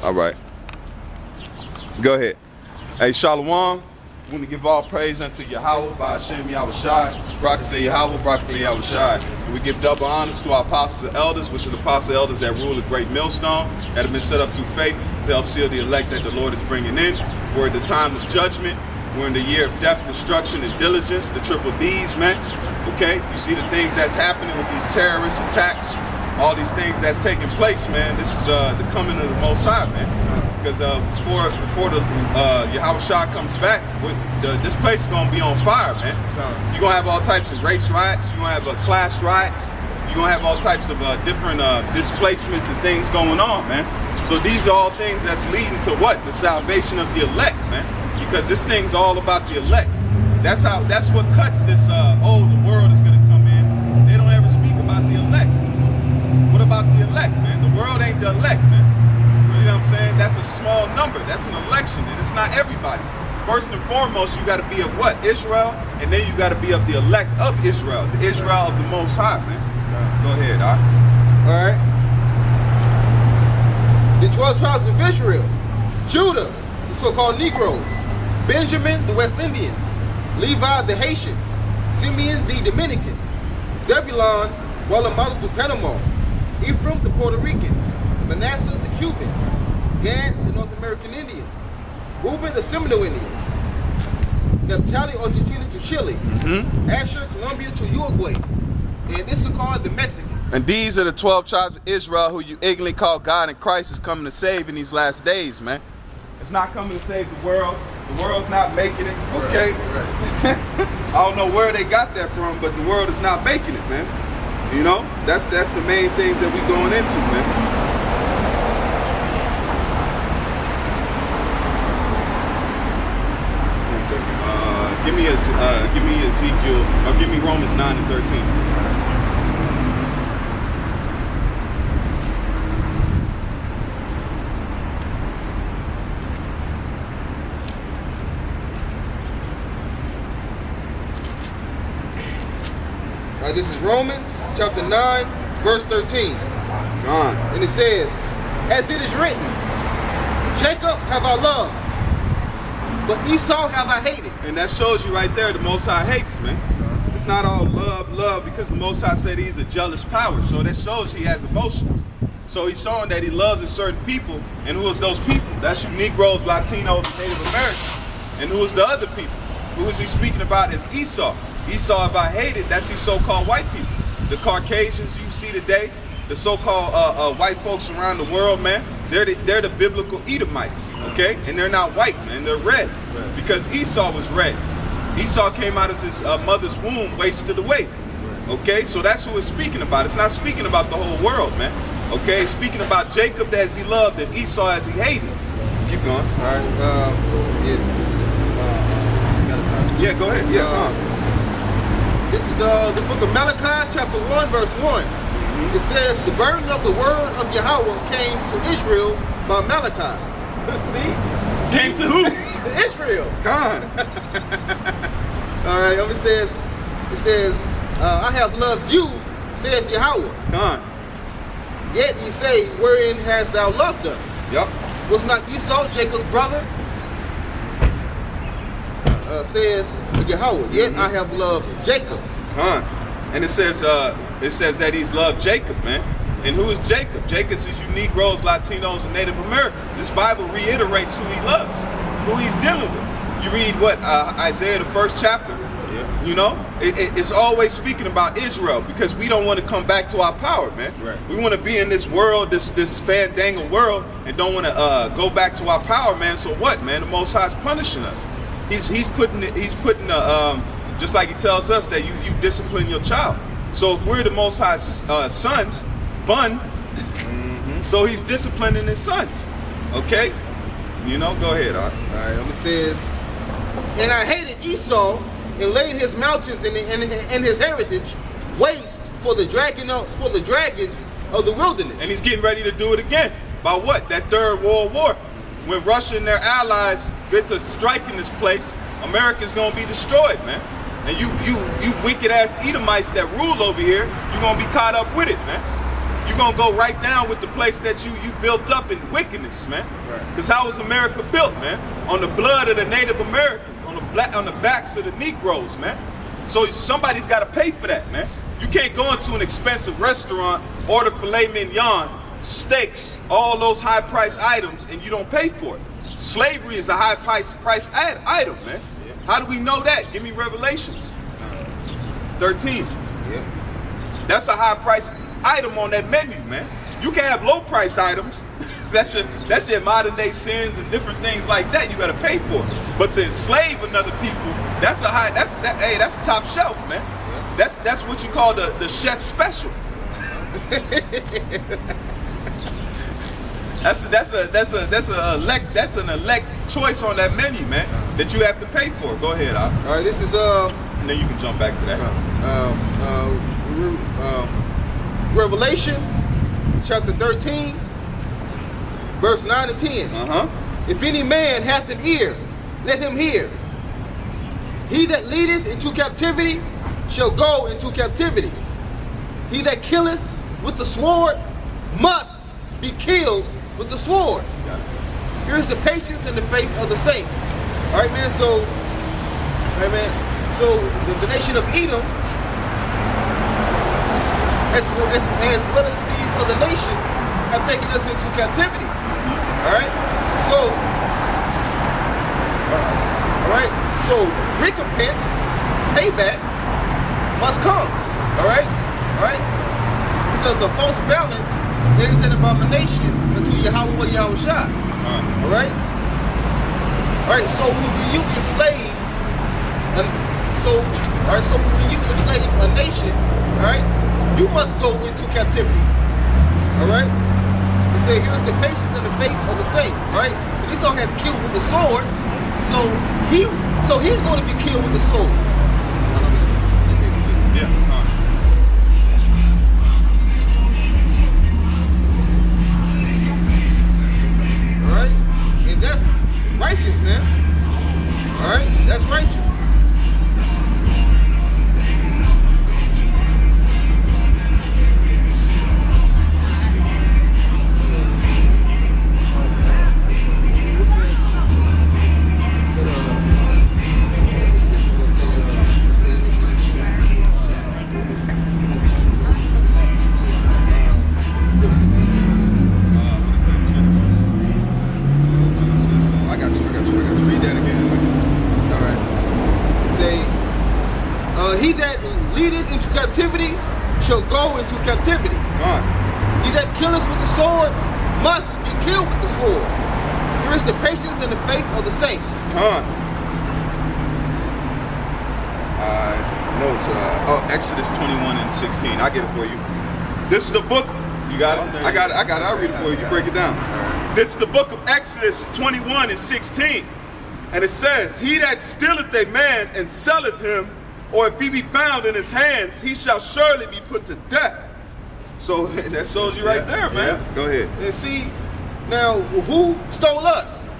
All right. Go ahead. Hey, Shalom. We want to give all praise unto Yahweh, by Hashem Yahushai, Barakatah Yahweh, Barakatah Yahushai. And we give double honors to our apostles and elders, which are the apostle elders that rule the great millstone, that have been set up through faith to help seal the elect that the Lord is bringing in. We're at the time of judgment. We're in the year of death, destruction, and diligence, the triple D's, man. Okay? You see the things that's happening with these terrorist attacks, all these things that's taking place, man. This is the coming of the Most High, man. Because before the Yahweh Shah comes back, this place is going to be on fire, man. You're going to have all types of race riots. You're going to have class riots. You're going to have all types of different displacements and things going on, man. So these are all things that's leading to what? The salvation of the elect, man. Because this thing's all about the elect. That's what cuts this, the world is going to come in. They don't ever speak about the elect. What about the elect, man? The world ain't the elect, man. You know what I'm saying? That's a small number. That's an election, and it's not everybody. First and foremost, you got to be of what? Israel, and then you got to be of the elect of Israel, the Israel of the Most High, man. Go ahead, all right. The 12 tribes of Israel, Judah, the so-called Negroes, Benjamin, the West Indians, Levi, the Haitians, Simeon, the Dominicans, Zebulon, Guatemala to Panama, Ephraim, the Puerto Ricans, Manasseh, the Cubans, Gad, the North American Indians, Reuben, the Seminole Indians, Naphtali, Argentina to Chile, Asher, Colombia to Uruguay, and Issachar, the Mexicans. And these are the 12 tribes of Israel who you ignorantly call God and Christ is coming to save in these last days, man. It's not coming to save the world. The world's not making it, okay? Right. I don't know where they got that from, but the world is not making it, man. You know, that's the main things that we going into, man. Give me Ezekiel, or give me Romans 9 and 13. This is Romans chapter 9, verse 13. And it says, as it is written, Jacob have I loved, but Esau have I hated. And that shows you right there the Most High hates, man. It's not all love, because the Most High said he's a jealous power. So that shows he has emotions. So he's showing that he loves a certain people. And who is those people? That's you Negroes, Latinos, and Native Americans. And who is the other people? Who is he speaking about is Esau. Esau, if I hated, that's these so-called white people. The Caucasians you see today, the so-called white folks around the world, man, they're the biblical Edomites, okay? And they're not white, man, they're red. Because Esau was red. Esau came out of his mother's womb wasted away, okay? So that's who it's speaking about. It's not speaking about the whole world, man, okay? It's speaking about Jacob as he loved and Esau as he hated. Keep going. All right, yeah, go ahead, yeah, This is the book of Malachi, chapter 1, verse 1. It says, the burden of the word of Yahweh came to Israel by Malachi. See? Came to who? Israel. God. All right, it says, I have loved you, saith Yahweh. God. Yet ye say, wherein hast thou loved us? Yep. Was not Esau Jacob's brother? Saith Yahweh, yet I have loved Jacob. And it says that he's loved Jacob, man. And who is Jacob? Jacob is you Negroes, Latinos, and Native Americans. This Bible reiterates who he loves, who he's dealing with. You read what, Isaiah, the 1st chapter? Yeah. You know, it's always speaking about Israel because we don't want to come back to our power, man. Right. We want to be in this world, this fandangle world, and don't want to go back to our power, man. So what, man? The Most High is punishing us. He's putting just like he tells us that you discipline your child. So if we're the Most High's sons, so he's disciplining his sons. Okay? You know, go ahead. All right, it says, and I hated Esau and laid his mountains and his heritage waste for the dragons of the wilderness. And he's getting ready to do it again. By what? That Third World War. When Russia and their allies get to striking this place, America's gonna be destroyed, man. And you wicked ass Edomites that rule over here, you're gonna be caught up with it, man. you're gonna go right down with the place that you built up in wickedness, man. Because how was America built, man? On the blood of the Native Americans, on the backs of the Negroes, man. So somebody's got to pay for that, man. You can't go into an expensive restaurant, order filet mignon, steaks, all those high-priced items, and you don't pay for it. Slavery is a high-priced item, man. Yeah. How do we know that? Give me Revelations 13. Yeah. That's a high-priced item on that menu, man. You can't have low-price items. That's your modern-day sins and different things like that. You got to pay for it. But to enslave another people, that's top shelf, man. Yeah. That's what you call the chef special. That's an elect choice on that menu, man, that you have to pay for. Go ahead, Al. All right, this is and then you can jump back to that. Revelation chapter 13, verse 9 and 10. If any man hath an ear, let him hear. He that leadeth into captivity shall go into captivity. He that killeth with the sword must be killed with the sword. Here's the patience and the faith of the saints. All right, man. So, the nation of Edom, as well as these other nations, have taken us into captivity. All right. So, recompense, payback must come. All right. Because a false balance is an abomination unto Yahweh or Yahweh Shai. All right. So when you enslave, when you enslave a nation, all right, you must go into captivity. All right. You say, here's the patience and the faith of the saints. Right. Esau has killed with the sword, so he's going to be killed with the sword. Yeah. That's righteous, man. All right, that's righteous. He that leadeth into captivity shall go into captivity. He that killeth with the sword must be killed with the sword. Here is the patience and the faith of the saints. Exodus 21 and 16. I get it for you. This is the book. You got it? I got it. I'll read it for you. You break it down. This is the book of Exodus 21 and 16. And it says, he that stealeth a man and selleth him, or if he be found in his hands, he shall surely be put to death. So that shows you right there, man. Yeah. Go ahead. And see, now who stole us?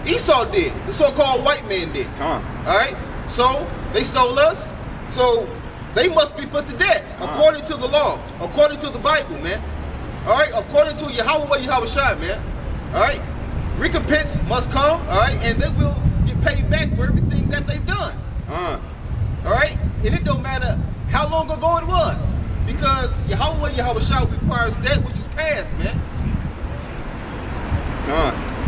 Esau did. The so-called white man did. All right. So they stole us. So they must be put to death according to the law, according to the Bible, man. All right. According to Yahweh Yahweh Shai, man. All right. Recompense must come. All right, and they will get paid back for everything that they've done. All right, and it don't matter how long ago it was, because Yahweh Yahweh Shai requires that which is past, man.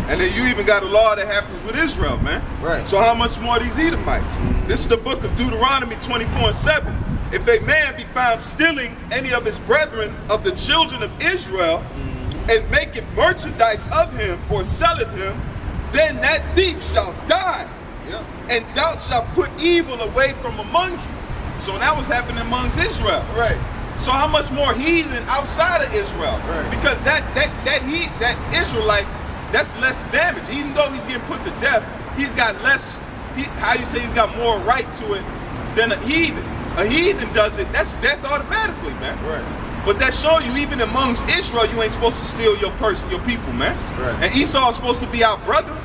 And then you even got a law that happens with Israel, man. Right. So how much more these Edomites? This is the book of Deuteronomy 24 and 7. If a man be found stealing any of his brethren of the children of Israel, and maketh merchandise of him, or selleth him, then that thief shall die. Yeah. And thou shalt put evil away from among you. So that was happening amongst Israel. Right. So how much more heathen outside of Israel? Right. Because that Israelite, that's less damage. Even though he's getting put to death, he's got less, he's got more right to it than a heathen. A heathen does it, that's death automatically, man. Right. But that shows you, even amongst Israel, you ain't supposed to steal your people, man. Right. And Esau is supposed to be our brother.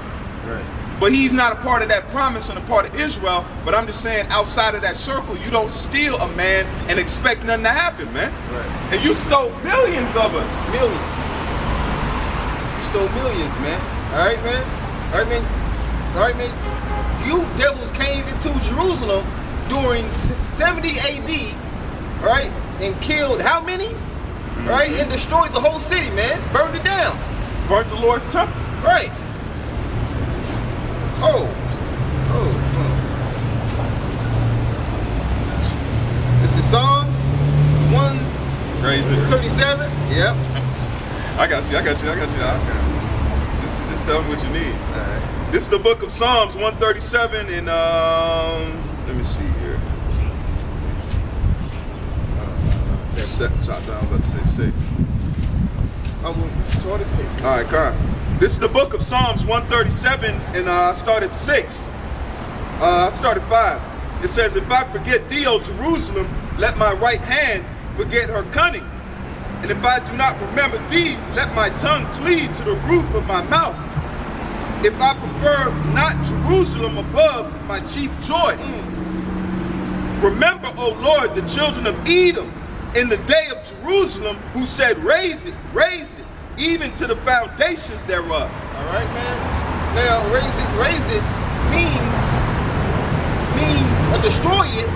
Right. But he's not a part of that promise and a part of Israel. But I'm just saying, outside of that circle, you don't steal a man and expect nothing to happen, man. Right. And you stole millions of us. Millions. You stole millions, man. All right, man. All right, man. All right, man. You devils came into Jerusalem during 70 AD, right? And killed how many? Right? And destroyed the whole city, man. Burned it down. Burnt the Lord's temple. Right. Oh. This is Psalms 137. Yep. I got you. Just tell me what you need. All right. This is the book of Psalms 137 and let me see here. Shot down, I was about to say 6. I will start at 6. All right, come. This is the book of Psalms 137 and I started 6. I started 5. It says, if I forget thee, O Jerusalem, let my right hand forget her cunning. And if I do not remember thee, let my tongue cleave to the roof of my mouth. If I prefer not Jerusalem above my chief joy. Remember, O Lord, the children of Edom in the day of Jerusalem, who said, raise it, even to the foundations thereof. All right, man. Now, raise it means destroy it.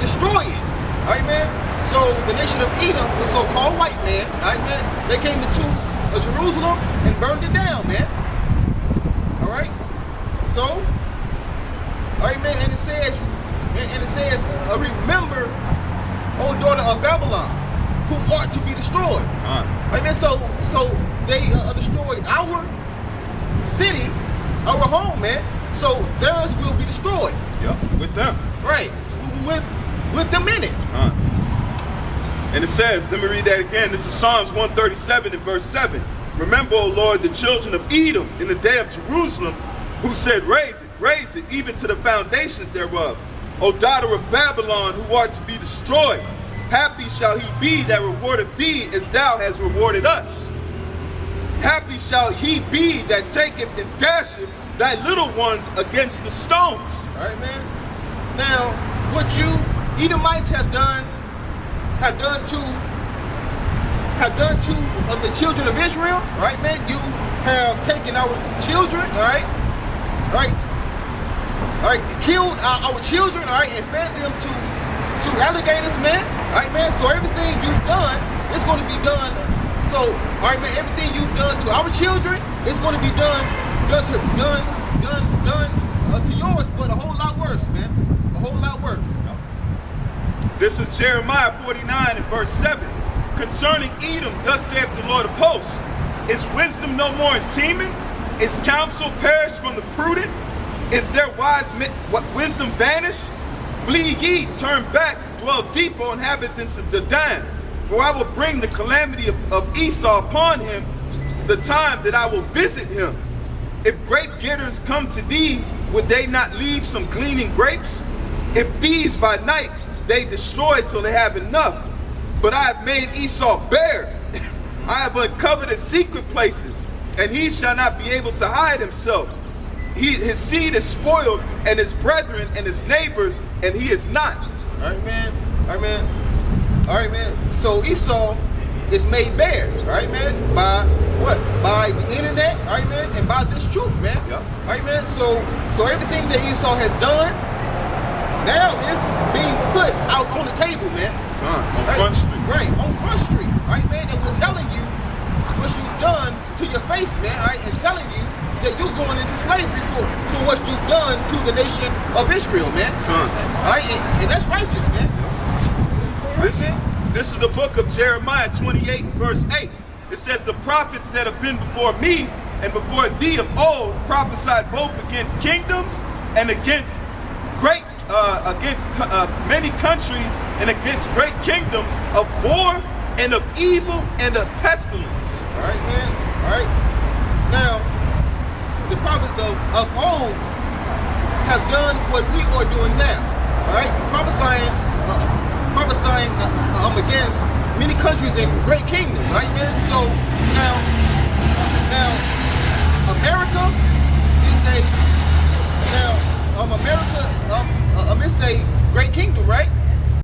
All right, man. So the nation of Edom, the so-called white man, all right, man, they came into Jerusalem and burned it down, man. All right. So, all right, man, and it says, remember, O daughter of Babylon, who ought to be destroyed. All right, man. So they destroyed our city, our home, man. So theirs will be destroyed. Yeah, with them. Right, with them in it. And it says, let me read that again. This is Psalms 137 and verse 7. Remember, O Lord, the children of Edom in the day of Jerusalem, who said, raise it, even to the foundations thereof. O daughter of Babylon, who art to be destroyed. Happy shall he be that rewardeth thee as thou hast rewarded us. Happy shall he be that taketh and dasheth thy little ones against the stones. All right, man. Now, what you Edomites have done to the children of Israel, all right, man. You have taken our children, all right, killed our children, all right, and fed them to alligators, man. All right, man. So everything you've done is going to be done. So, all right, man. Everything you've done to our children is going to be done to yours, but a whole lot worse, man. A whole lot worse. This is Jeremiah 49 and verse 7. Concerning Edom, thus saith the Lord of hosts, is wisdom no more in Teman? Is counsel perished from the prudent? Is their wisdom vanished? Flee ye, turn back, dwell deep, O inhabitants of Dedan. For I will bring the calamity of Esau upon him, the time that I will visit him. If grape getters come to thee, would they not leave some gleaning grapes? If these by night they destroy till they have enough. But I have made Esau bare. I have uncovered his secret places, and he shall not be able to hide himself. His seed is spoiled, and his brethren and his neighbors, and he is not. All right, man. All right, man. All right, man. So Esau is made bare, all right, man, by what? By the internet, all right, man, and by this truth, man. Yep. All right, man. So everything that Esau has done now is being put out on the table, man. On right? Front Street. Right, on Front Street, all right, man. And we're telling you what you've done to your face, man, all right, and telling you that you're going into slavery for what you've done to the nation of Israel, man. All right, and that's righteous, man. This is the book of Jeremiah 28 verse 8. It says, the prophets that have been before me and before thee of old prophesied both against kingdoms and against many countries and against great kingdoms of war and of evil and of pestilence. All right, man. All right. Now, the prophets of old have done what we are doing now. All right, prophesying against many countries and great kingdoms, right, man? So now America is a America, I meant say Great Kingdom, right?